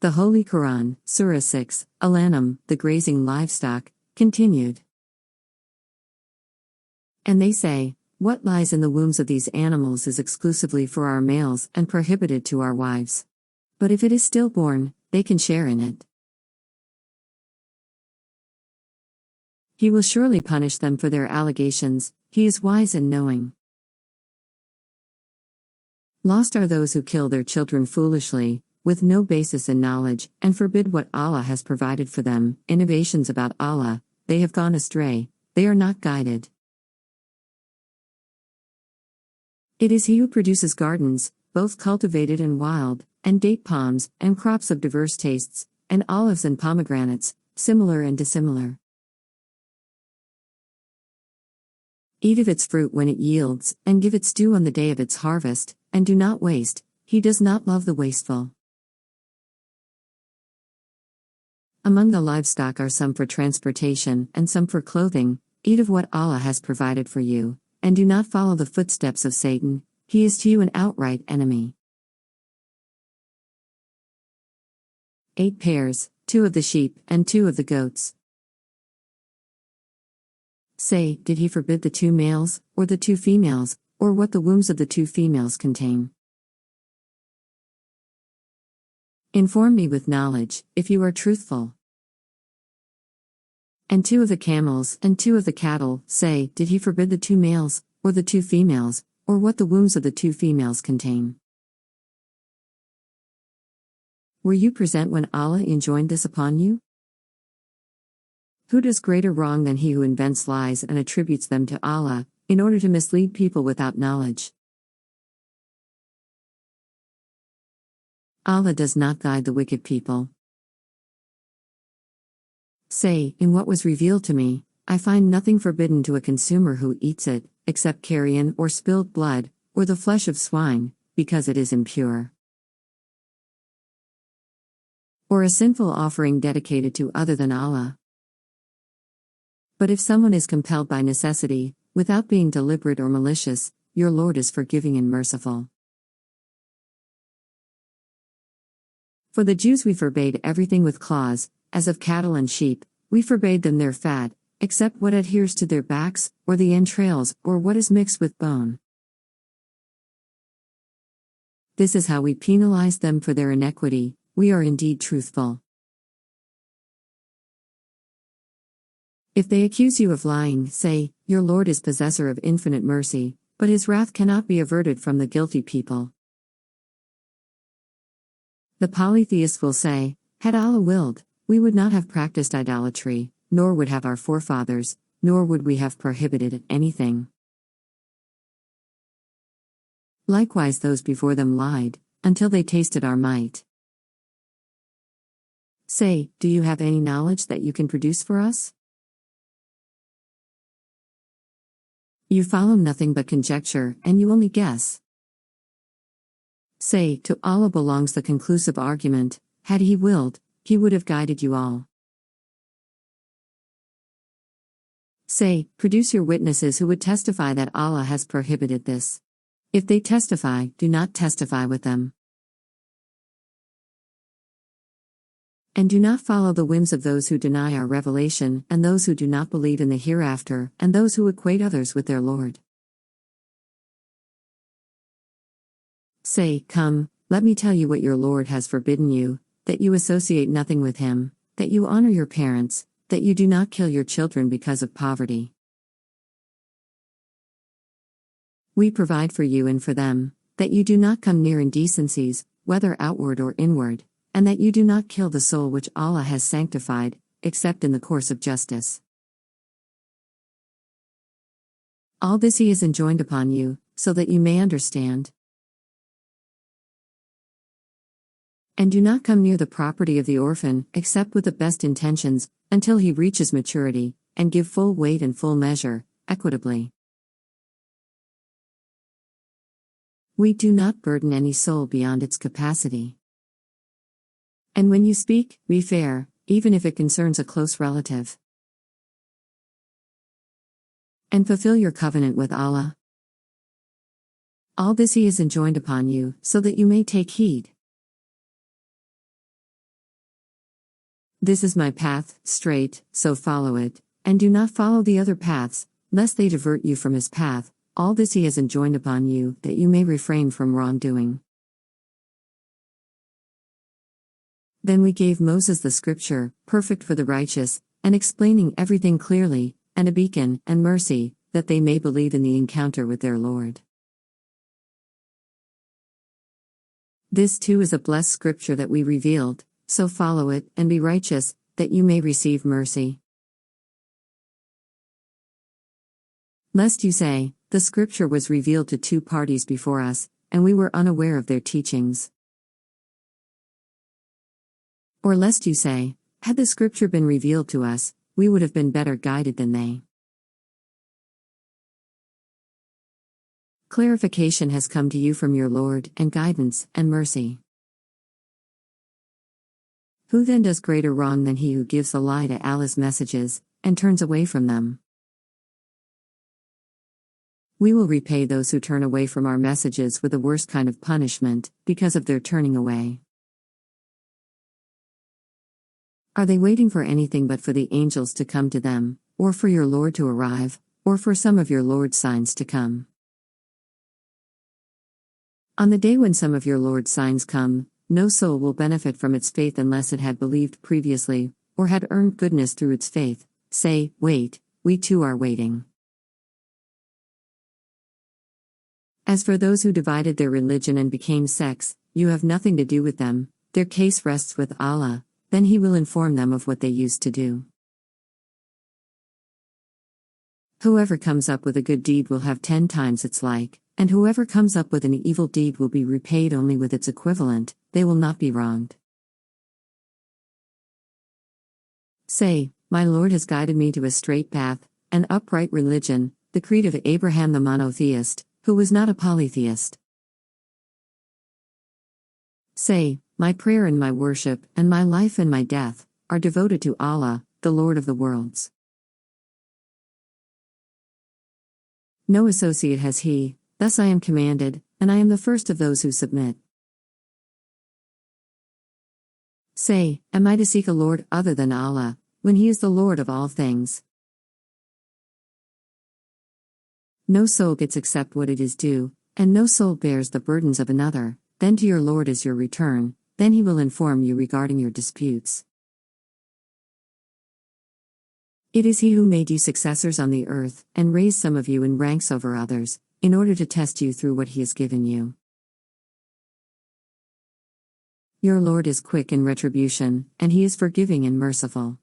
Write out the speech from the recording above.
The Holy Quran, Surah 6, Al-An'am, the Grazing Livestock, continued. And they say, what lies in the wombs of these animals is exclusively for our males and prohibited to our wives. But if it is stillborn, they can share in it. He will surely punish them for their allegations, he is wise and knowing. Lost are those who kill their children foolishly, with no basis in knowledge, and forbid what Allah has provided for them. Innovations about Allah, they have gone astray, they are not guided. It is He who produces gardens, both cultivated and wild, and date palms, and crops of diverse tastes, and olives and pomegranates, similar and dissimilar. Eat of its fruit when it yields, and give its due on the day of its harvest, and do not waste, He does not love the wasteful. Among the livestock are some for transportation, and some for clothing. Eat of what Allah has provided for you, and do not follow the footsteps of Satan, he is to you an outright enemy. 8 pairs, 2 of the sheep, and 2 of the goats. Say, did he forbid the 2 males, or the 2 females, or what the wombs of the 2 females contain? Inform me with knowledge, if you are truthful. And 2 of the camels, and 2 of the cattle. Say, did he forbid the 2 males, or the 2 females, or what the wombs of the 2 females contain? Were you present when Allah enjoined this upon you? Who does greater wrong than he who invents lies and attributes them to Allah, in order to mislead people without knowledge? Allah does not guide the wicked people. Say, in what was revealed to me, I find nothing forbidden to a consumer who eats it, except carrion or spilled blood, or the flesh of swine, because it is impure. Or a sinful offering dedicated to other than Allah. But if someone is compelled by necessity, without being deliberate or malicious, your Lord is forgiving and merciful. For the Jews we forbade everything with claws, as of cattle and sheep, we forbade them their fat, except what adheres to their backs, or the entrails, or what is mixed with bone. This is how we penalize them for their iniquity, we are indeed truthful. If they accuse you of lying, say, your Lord is possessor of infinite mercy, but His wrath cannot be averted from the guilty people. The polytheists will say, had Allah willed, we would not have practiced idolatry, nor would have our forefathers, nor would we have prohibited anything. Likewise those before them lied, until they tasted our might. Say, do you have any knowledge that you can produce for us? You follow nothing but conjecture, and you only guess. Say, to Allah belongs the conclusive argument, had He willed, He would have guided you all. Say, produce your witnesses who would testify that Allah has prohibited this. If they testify, do not testify with them. And do not follow the whims of those who deny our revelation, and those who do not believe in the hereafter, and those who equate others with their Lord. Say, come, let me tell you what your Lord has forbidden you, that you associate nothing with Him, that you honor your parents, that you do not kill your children because of poverty. We provide for you and for them, that you do not come near indecencies, whether outward or inward, and that you do not kill the soul which Allah has sanctified, except in the course of justice. All this He has enjoined upon you, so that you may understand. And do not come near the property of the orphan, except with the best intentions, until he reaches maturity, and give full weight and full measure, equitably. We do not burden any soul beyond its capacity. And when you speak, be fair, even if it concerns a close relative. And fulfill your covenant with Allah. All this He has enjoined upon you, so that you may take heed. This is my path, straight, so follow it, and do not follow the other paths, lest they divert you from his path. All this he has enjoined upon you, that you may refrain from wrongdoing. Then we gave Moses the scripture, perfect for the righteous, and explaining everything clearly, and a beacon, and mercy, that they may believe in the encounter with their Lord. This too is a blessed scripture that we revealed, so follow it, and be righteous, that you may receive mercy. Lest you say, the scripture was revealed to two parties before us, and we were unaware of their teachings. Or lest you say, had the scripture been revealed to us, we would have been better guided than they. Clarification has come to you from your Lord, and guidance, and mercy. Who then does greater wrong than he who gives a lie to Allah's messages, and turns away from them? We will repay those who turn away from our messages with the worst kind of punishment, because of their turning away. Are they waiting for anything but for the angels to come to them, or for your Lord to arrive, or for some of your Lord's signs to come? On the day when some of your Lord's signs come, no soul will benefit from its faith unless it had believed previously, or had earned goodness through its faith. Say, wait, we too are waiting. As for those who divided their religion and became sects, you have nothing to do with them, their case rests with Allah, then He will inform them of what they used to do. Whoever comes up with a good deed will have 10 times its like, and whoever comes up with an evil deed will be repaid only with its equivalent, they will not be wronged. Say, my Lord has guided me to a straight path, an upright religion, the creed of Abraham the monotheist, who was not a polytheist. Say, my prayer and my worship, and my life and my death, are devoted to Allah, the Lord of the worlds. No associate has He, thus I am commanded, and I am the first of those who submit. Say, am I to seek a Lord other than Allah, when He is the Lord of all things? No soul gets except what it is due, and no soul bears the burdens of another. Then to your Lord is your return, then He will inform you regarding your disputes. It is He who made you successors on the earth, and raised some of you in ranks over others, in order to test you through what He has given you. Your Lord is quick in retribution, and He is forgiving and merciful.